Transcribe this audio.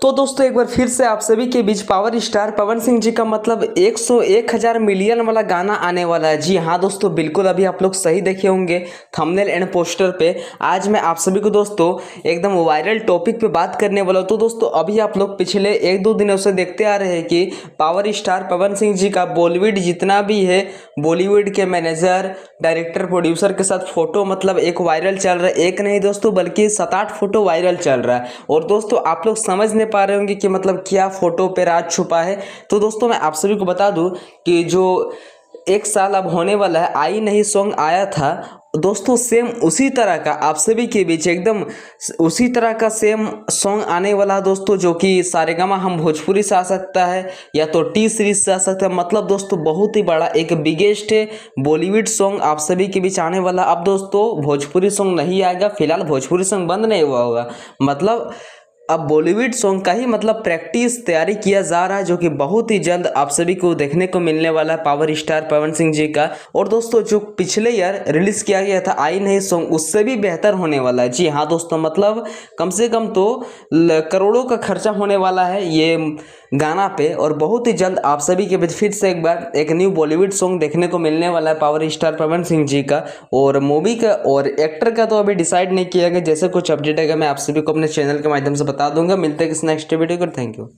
तो दोस्तों एक बार फिर से आप सभी के बीच पावर स्टार पवन सिंह जी का मतलब 101,000 मिलियन वाला गाना आने वाला है। जी हाँ दोस्तों, बिल्कुल अभी आप लोग सही देखे होंगे थंबनेल एंड पोस्टर पे। आज मैं आप सभी को दोस्तों एकदम वायरल टॉपिक पे बात करने वाला हूँ। तो दोस्तों अभी आप लोग पिछले 1-2 दिनों से देखते आ रहे हैं कि पावर स्टार पवन सिंह जी का बॉलीवुड जितना भी है, बॉलीवुड के मैनेजर, डायरेक्टर, प्रोड्यूसर के साथ फोटो मतलब एक वायरल चल रहा है। एक नहीं दोस्तों बल्कि 7-8 फोटो वायरल चल रहा है। और दोस्तों आप लोग समझ नहीं पा रहे होंगे कि मतलब क्या फोटो पे राज छुपा है। तो दोस्तों मैं आप सभी को बता दूं कि जो 1 साल अब होने वाला है आई नहीं सॉन्ग आया था दोस्तों, सेम उसी तरह का आप सभी के बीच एकदम उसी तरह का सेम सॉन्ग आने वाला है दोस्तों, जो कि सारेगामा हम भोजपुरी से आ सकता है या तो टी सीरीज से आ सकता है। मतलब दोस्तों बहुत ही बड़ा एक बिगेस्ट बॉलीवुड सॉन्ग आप सभी के बीच आने वाला। अब दोस्तों भोजपुरी सॉन्ग नहीं आएगा, फिलहाल भोजपुरी सॉन्ग बंद नहीं हुआ होगा, मतलब अब बॉलीवुड सॉन्ग का ही मतलब प्रैक्टिस तैयारी किया जा रहा है, जो कि बहुत ही जल्द आप सभी को देखने को मिलने वाला है पावर स्टार पवन सिंह जी का। और दोस्तों जो पिछले ईयर रिलीज किया गया था आई नहीं सॉन्ग, उससे भी बेहतर होने वाला है। जी हाँ दोस्तों, मतलब कम से कम तो करोड़ों का खर्चा होने वाला है ये गाना पे। और बहुत ही जल्द आप सभी के बीच फिर से एक बार एक न्यू बॉलीवुड सॉन्ग देखने को मिलने वाला है पावर स्टार पवन सिंह जी का। और मूवी का और एक्टर का तो अभी डिसाइड नहीं किया गया। जैसे कुछ अपडेट है मैं आप सभी को अपने चैनल के माध्यम से बता दूंगा। मिलते हैं किसी नेक्स्ट वीडियो को। Thank you.